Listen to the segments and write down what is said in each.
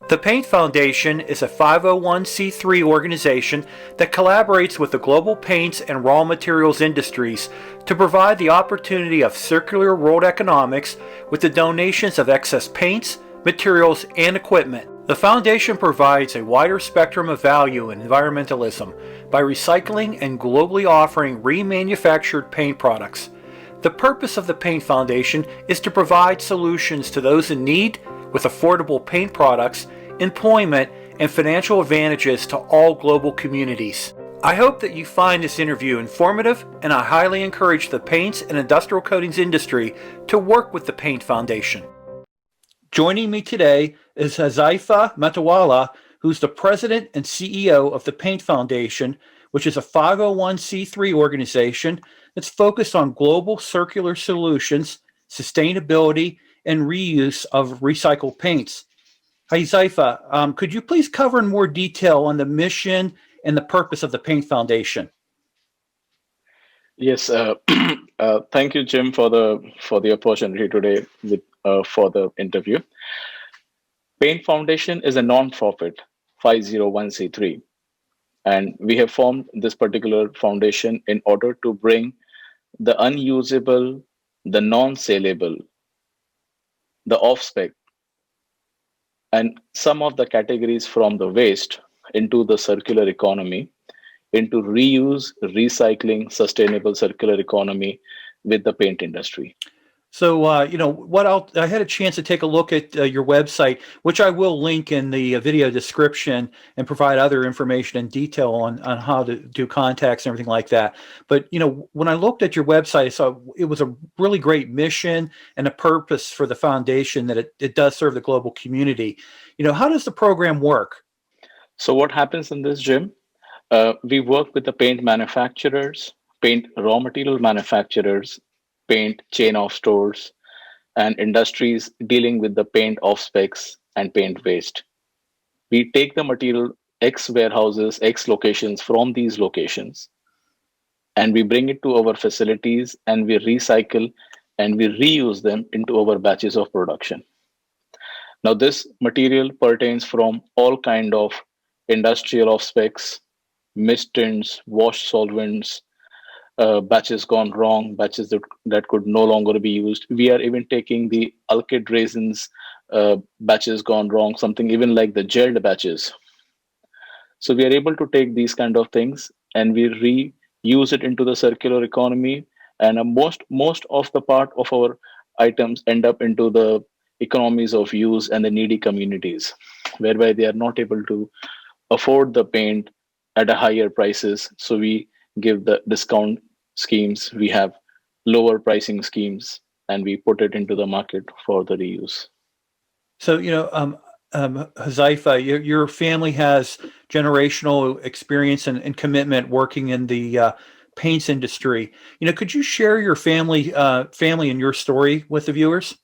The Paint Foundation is a 501c3 organization that collaborates with the global paints and raw materials industries to provide the opportunity of circular world economics with the donations of excess paints, materials, and equipment. The foundation provides a wider spectrum of value in environmentalism by recycling and globally offering remanufactured paint products. The purpose of the Paint Foundation is to provide solutions to those in need with affordable paint products, employment, and financial advantages to all global communities. I hope that you find this interview informative, and I highly encourage the paints and industrial coatings industry to work with the Paint Foundation. Joining me today is Huzaifa Matawala, who's the president and CEO of the Paint Foundation, which is a 501c3 organization that's focused on global circular solutions, sustainability, and reuse of recycled paints. Hi, Huzaifa, could you please cover in more detail on the mission and the purpose of the Paint Foundation? Yes, thank you, Jim, for the opportunity today for the interview. Paint Foundation is a non-profit 501c3, and we have formed this particular foundation in order to bring the unusable, the non-saleable, the off-spec, and some of the categories from the waste into the circular economy, into reuse, recycling, sustainable circular economy with the paint industry. So, I had a chance to take a look at your website, which I will link in the video description and provide other information and detail on how to do contacts and everything like that. But, when I looked at your website, I saw it was a really great mission and a purpose for the foundation that it does serve the global community. How does the program work? So, what happens in this, Jim? We work with the paint manufacturers, paint raw material manufacturers, paint chain of stores, and industries dealing with the paint off specs and paint waste. We take the material X warehouses, X locations from these locations, and we bring it to our facilities and we recycle and we reuse them into our batches of production. Now, this material pertains from all kind of industrial off specs, mist tints, wash solvents, batches gone wrong, batches that could no longer be used. We are even taking the alkyd resins, batches gone wrong, something even like the gelled batches. So we are able to take these kind of things and we reuse it into the circular economy. And most of the part of our items end up into the economies of use and the needy communities, whereby they are not able to afford the paint at a higher prices. So we give the discount schemes, we have lower pricing schemes, and we put it into the market for the reuse. So, Huzaifa, your family has generational experience and commitment working in the paints industry. Could you share your family and your story with the viewers?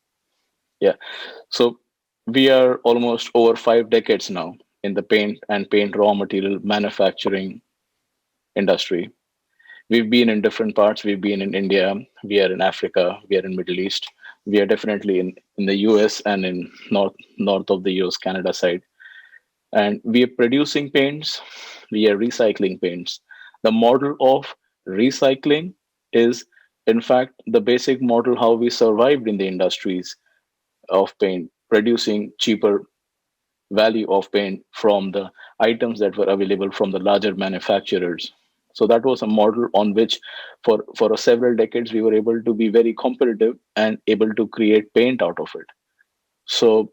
Yeah. So we are almost over 5 decades now in the paint and paint raw material manufacturing industry. We've been in different parts. We've been in India, we are in Africa, we are in Middle East, we are definitely in the US and in north of the US, Canada side. And we are producing paints, we are recycling paints. The model of recycling is, in fact, the basic model how we survived in the industries of paint, producing cheaper value of paint from the items that were available from the larger manufacturers. So that was a model on which for several decades we were able to be very competitive and able to create paint out of it. So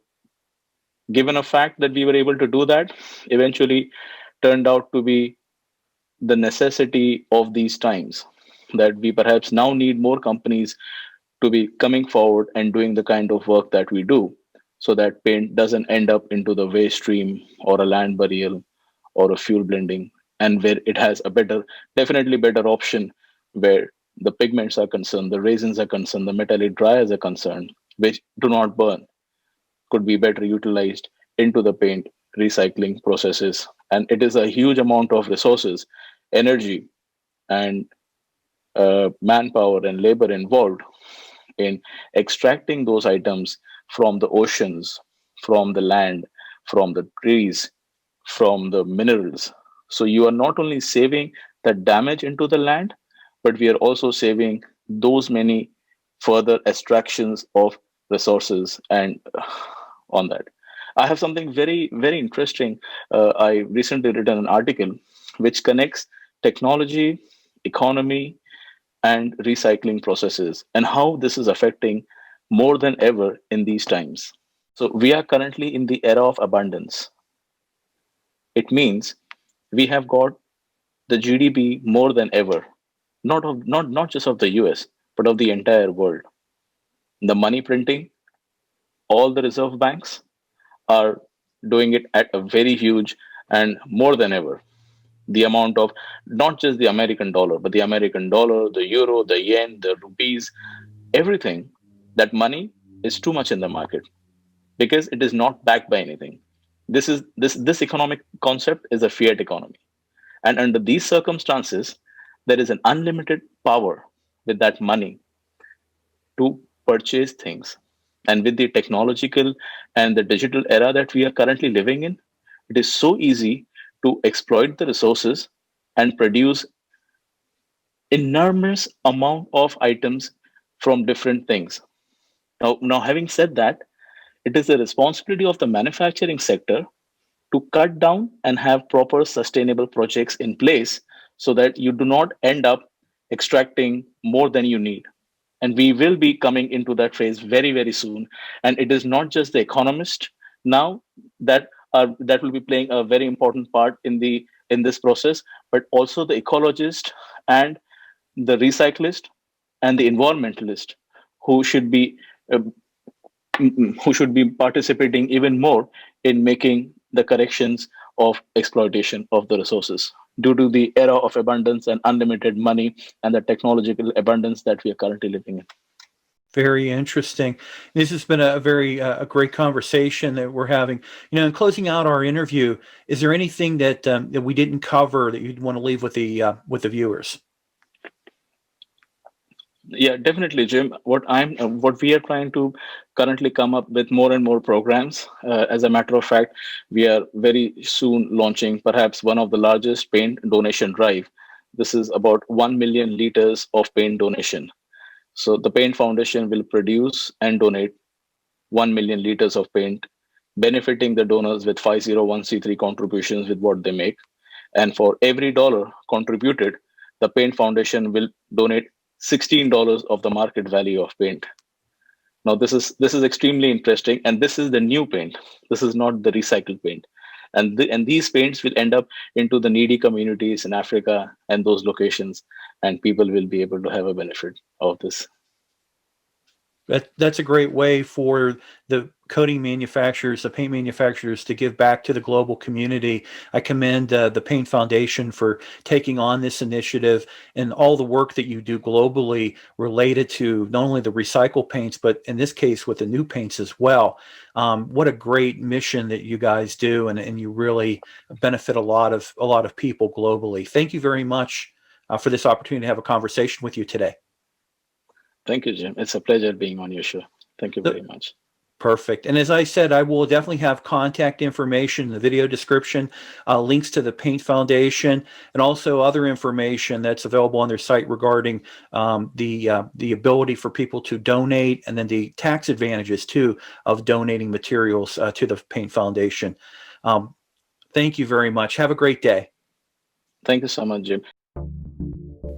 given a fact that we were able to do that, eventually turned out to be the necessity of these times, that we perhaps now need more companies to be coming forward and doing the kind of work that we do, so that paint doesn't end up into the waste stream or a land burial or a fuel blending, and where it has a definitely better option, where the pigments are concerned, the resins are concerned, the metallic dryers are concerned, which do not burn, could be better utilized into the paint recycling processes. And it is a huge amount of resources, energy, and manpower and labor involved in extracting those items from the oceans, from the land, from the trees, from the minerals. So you are not only saving the damage into the land, but we are also saving those many further extractions of resources and on that. I have something very, very interesting. I recently written an article which connects technology, economy, and recycling processes and how this is affecting more than ever in these times. So we are currently in the era of abundance. It means we have got the GDP more than ever, not just of the US, but of the entire world. The money printing, all the reserve banks are doing it at a very huge and more than ever. The amount of not just the American dollar, but the American dollar, the euro, the yen, the rupees, everything, that money is too much in the market because it is not backed by anything. This economic concept is a fiat economy. And under these circumstances, there is an unlimited power with that money to purchase things. And with the technological and the digital era that we are currently living in, it is so easy to exploit the resources and produce enormous amount of items from different things. Now, having said that, it is the responsibility of the manufacturing sector to cut down and have proper sustainable projects in place so that you do not end up extracting more than you need. And we will be coming into that phase very, very soon. And it is not just the economist now that will be playing a very important part in this process, but also the ecologist and the recyclist and the environmentalist who should be uh, who should be participating even more in making the corrections of exploitation of the resources due to the era of abundance and unlimited money and the technological abundance that we are currently living in. Very interesting. This has been a very a great conversation that we're having. In closing out our interview, is there anything that we didn't cover that you'd want to leave with the viewers? Yeah, definitely, Jim. What we are trying to currently come up with more and more programs. As a matter of fact, we are very soon launching perhaps one of the largest paint donation drive. This is about 1 million liters of paint donation. So the Paint Foundation will produce and donate 1 million liters of paint, benefiting the donors with 501c3 contributions with what they make. And for every dollar contributed, the Paint Foundation will donate $16 of the market value of paint. Now this is extremely interesting, and this is the new paint. This is not the recycled paint, and these paints will end up into the needy communities in Africa and those locations, and people will be able to have a benefit of this. That's a great way for the coating manufacturers, the paint manufacturers, to give back to the global community. I commend the Paint Foundation for taking on this initiative and all the work that you do globally related to not only the recycled paints, but in this case with the new paints as well. What a great mission that you guys do, and you really benefit a lot of people globally. Thank you very much for this opportunity to have a conversation with you today. Thank you, Jim. It's a pleasure being on your show. Thank you very much. Perfect. And as I said, I will definitely have contact information in the video description, links to the Paint Foundation, and also other information that's available on their site regarding the ability for people to donate, and then the tax advantages too of donating materials to the Paint Foundation. Thank you very much. Have a great day. Thank you so much, Jim.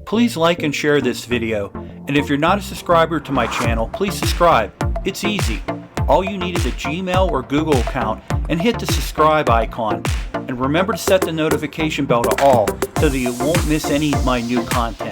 Please like and share this video. And if you're not a subscriber to my channel, please subscribe. It's easy. All you need is a Gmail or Google account and hit the subscribe icon. And remember to set the notification bell to all so that you won't miss any of my new content.